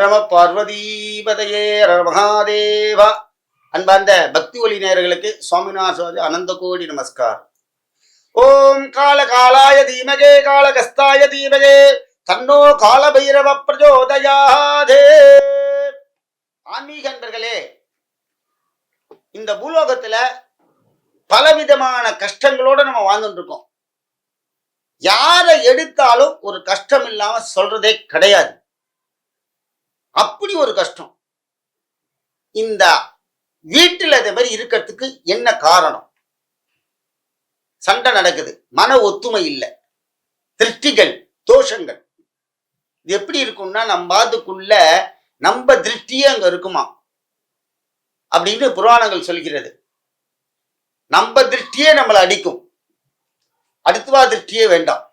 நம பார்வதீபதையே மகாதேவா. அன்பார்ந்த பக்தி ஒளி நேயர்களுக்கு சுவாமிநாத அனந்த கோடி நமஸ்கார். ஓம் கால காலாய தீமகே காலகஸ்தாய தீமகே தன்னோ கால பைரவ பிரஜோதயாதே. ஆன்மீக அன்பர்களே, இந்த பூலோகத்துல பலவிதமான கஷ்டங்களோட நம்ம வாழ்ந்துட்டு இருக்கோம். யாரை எடுத்தாலும் ஒரு கஷ்டம் இல்லாம சொல்றதே கிடையாது. அப்படி ஒரு கஷ்டம். இந்த வீட்டில் அதே மாதிரி இருக்கிறதுக்கு என்ன காரணம்? சண்டை நடக்குது, மன ஒத்துமை இல்லை, திருஷ்டிகள், தோஷங்கள். இது எப்படி இருக்கும்னா, நம்ம அதுக்குள்ள நம்ம திருஷ்டியே அங்க இருக்குமா அப்படின்னு புராணங்கள் சொல்கிறது. நம்ம திருஷ்டியே நம்மளை அடிக்கும், அடுத்தவா திருஷ்டியே வேண்டாம்.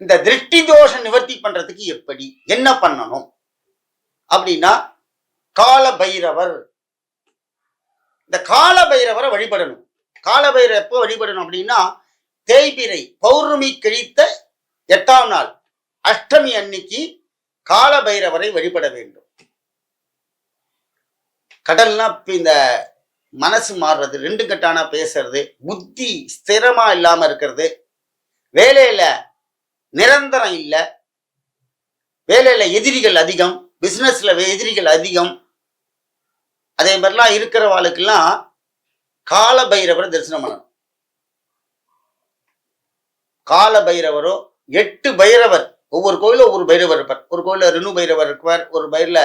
இந்த திருஷ்டி தோஷம் நிவர்த்தி பண்றதுக்கு எப்படி என்ன பண்ணணும் அப்படின்னா, கால பைரவர், இந்த கால பைரவரை வழிபடணும். கால பைரவர் எப்போ வழிபடணும் அப்படின்னா, தேய்பிரை பௌர்ணமி கழித்த 8ஆம் நாள் அஷ்டமி அன்னைக்கு கால பைரவரை வழிபட வேண்டும். கடல்னா இந்த மனசு மாறுறது, ரெண்டு கட்டானா பேசுறது, புத்தி ஸ்திரமா இல்லாம இருக்கிறது, வேலையில நிரந்தரம் இல்லை, வேலையில எதிரிகள் அதிகம், பிசினஸ்ல எதிரிகள் அதிகம், அதே மாதிரிலாம் இருக்கிறவாளுக்கெல்லாம் கால பைரவரை தரிசனம் பண்ணணும். கால பைரவரோ 8 பைரவர், ஒவ்வொரு கோயிலும் ஒவ்வொரு பைரவர் இருப்பார். ஒரு கோயில ரிணு பைரவர் இருப்பார், ஒரு பைரில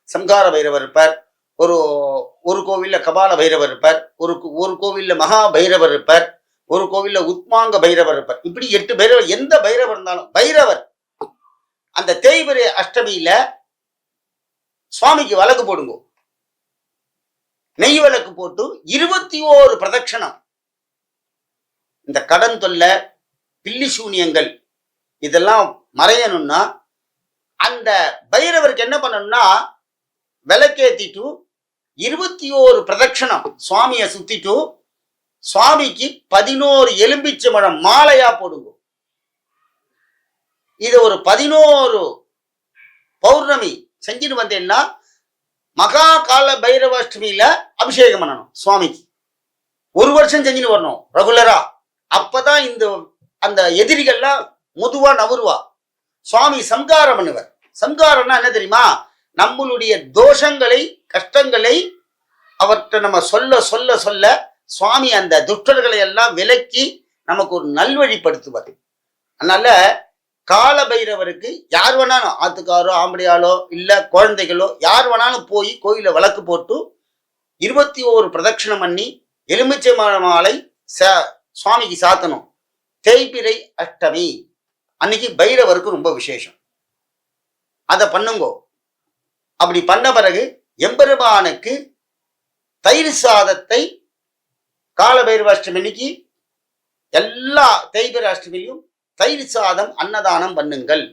சம்கார பைரவர் இருப்பார், ஒரு கோவில்ல கபால பைரவர் இருப்பார், ஒரு கோவில்ல மகா பைரவர் இருப்பார், ஒரு கோவில்ல உத்மாங்க பைரவர் இருப்பார். இப்படி 8 பைரவர். எந்த பைரவர் இருந்தாலும் பைரவர் அந்த தேய்பிரை அஷ்டமியில சுவாமிக்கு வழக்கு போடுங்க. நெய் விளக்கு போட்டு 21 பிரதட்சணம். இந்த கடன் தொல்லை, பில்லி சூனியங்கள் இதெல்லாம் மறையணும்னா அந்த பைரவருக்கு என்ன பண்ணணும்னா, விளக்கேத்திட்டு 21 பிரதட்சணம் சுவாமியை சுத்திட்டு சுவாமிக்கு 11 எலும்பிச்சம்பழம் மாலையா போடுங்க. இது ஒரு 11 பௌர்ணமி செஞ்சுட்டு வந்தேன்னா மகா கால பைரவாஷ்டமியில அபிஷேகம் பண்ணணும் சுவாமிக்கு. ஒரு வருஷம் செஞ்சுன்னு வரணும் ரெகுலரா. அப்பதான் அந்த எதிரிகள்லாம் முதுவா நவருவா. சுவாமி சம்காரம் பண்ணுவார். சம்காரம்னா என்ன தெரியுமா? நம்மளுடைய தோஷங்களை, கஷ்டங்களை அவர்கிட்ட நம்ம சொல்ல சொல்ல சொல்ல சுவாமி அந்த துஷ்டர்களை எல்லாம் விலக்கி நமக்கு ஒரு நல்வழிப்படுத்துவார். அதனால கால பைரவருக்கு யார் வேணாலும், ஆத்துக்காரோ ஆம்படியாலோ இல்ல குழந்தைகளோ யார் வேணாலும் போய் கோயில விளக்கு போட்டு 21 பிரதட்சணம் பண்ணி எலுமிச்சை மாலை சுவாமிக்கு சாத்தணும். தேய்பிரை அஷ்டமி அன்னைக்கு பைரவருக்கு ரொம்ப விசேஷம். அதை பண்ணுங்கோ. அப்படி பண்ண பிறகு எம்பெருமானுக்கு தயிர் சாதத்தை கால பைரவ அஷ்டமி அன்னைக்கு எல்லா தேய்பிரை அஷ்டமியிலும் தயிர் சாதம் அன்னதானம் பண்ணுங்கள்.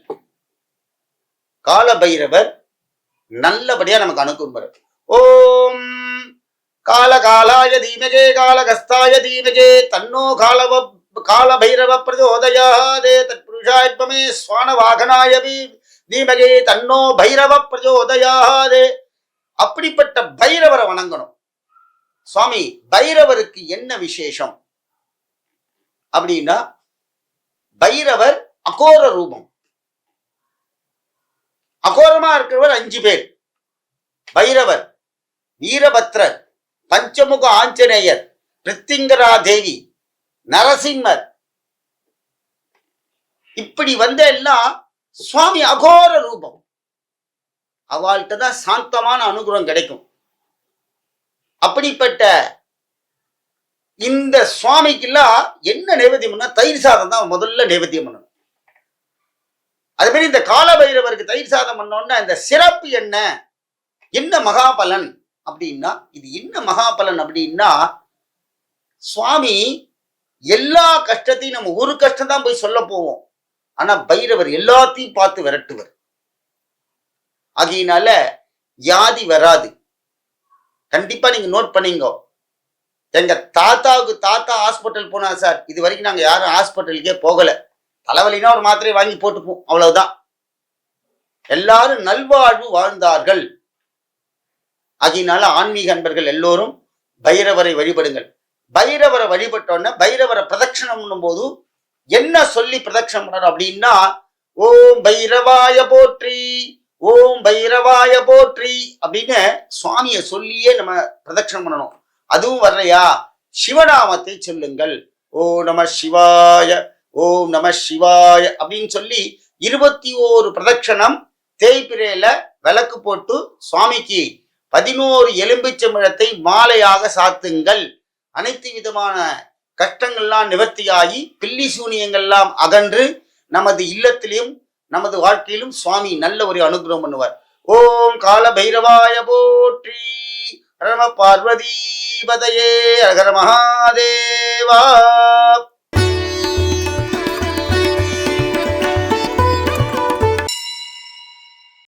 கால பைரவர் நல்லபடியா நமக்கு அனுப்புவார். ஓம் கால காலாய தீமகே காலகஸ்தாய தீமகே தன்னோ கால பைரவ பிரஜோதயாதே தத்புருஷாயத்வமே ஸ்வான வாகனாய தீமகே தன்னோ பைரவ பிரஜோதயாதே. அப்படிப்பட்ட பைரவரை வணங்கணும். சுவாமி பைரவருக்கு என்ன விசேஷம் அப்படின்னா, பைரவர் அகோர ரூபம். அகோரமா இருக்கிறவர் 5 பேர். பைரவர், வீரபத்ரர், பஞ்சமுக ஆஞ்சநேயர், பிரித்திங்கரா தேவி, நரசிம்மர். இப்படி வந்த எல்லாம் சுவாமி அகோர ரூபம். அவள்கிட்ட தான் சாந்தமான அனுகிரகம் கிடைக்கும். அப்படிப்பட்ட இந்த சுவாமிக்கெல்லாம் என்ன நைவேத்தியம் பண்ணா, தயிர் சாதம் தான் முதல்ல நைவேத்தியம் பண்ணணும். அது மாதிரி இந்த கால பைரவருக்கு தயிர் சாதம் பண்ணோம்னா இந்த சிறப்பு என்ன மகாபலன் அப்படின்னா, இது என்ன மகாபலன் அப்படின்னா, சுவாமி எல்லா கஷ்டத்தையும், நம்ம ஒரு கஷ்டம் தான் போய் சொல்ல போவோம், ஆனா பைரவர் எல்லாத்தையும் பார்த்து விரட்டுவர். ஆகையினால வியாதி வராது. கண்டிப்பா நீங்க நோட் பண்ணீங்க. எங்க தாத்தா ஹாஸ்பிட்டல் போனா சார், இது வரைக்கும் நாங்க யாரும் ஹாஸ்பிட்டலுக்கே போகல. தலைவலினா ஒரு மாத்திரையை வாங்கி போட்டுப்போம், அவ்வளவுதான். எல்லாரும் நல்வாழ்வு வாழ்ந்தார்கள். ஆகையினால ஆன்மீக அன்பர்கள் எல்லோரும் பைரவரை வழிபடுங்கள். பைரவரை வழிபட்டோன்னா பைரவரை பிரதட்சணம் பண்ணும் போது என்ன சொல்லி பிரதட்சணம் பண்ணணும் அப்படின்னா, ஓம் பைரவாய போற்றி, ஓம் பைரவாய போற்றி அப்படின்னு சுவாமியை சொல்லியே நம்ம பிரதட்சணம் பண்ணணும். அதுவும் வரலையா, சிவநாமத்தை சொல்லுங்கள். ஓம் நம சிவாய, ஓம் நம சிவாய அப்படின்னு சொல்லி 21 பிரதட்சணம் தேய்பிரையில விளக்கு போட்டு சுவாமிக்கு 11 எலும்பிச்சம்பழத்தை மாலையாக சாத்துங்கள். அனைத்து விதமான கஷ்டங்கள்லாம் நிவர்த்தியாகி பில்லி சூனியங்கள்லாம் அகன்று நமது இல்லத்திலும் நமது வாழ்க்கையிலும் சுவாமி நல்ல ஒரு அனுகிரகம் பண்ணுவார். ஓம் கால பைரவாய போற்றி, நம பார்வதி பதையே, அகர மகாதேவா.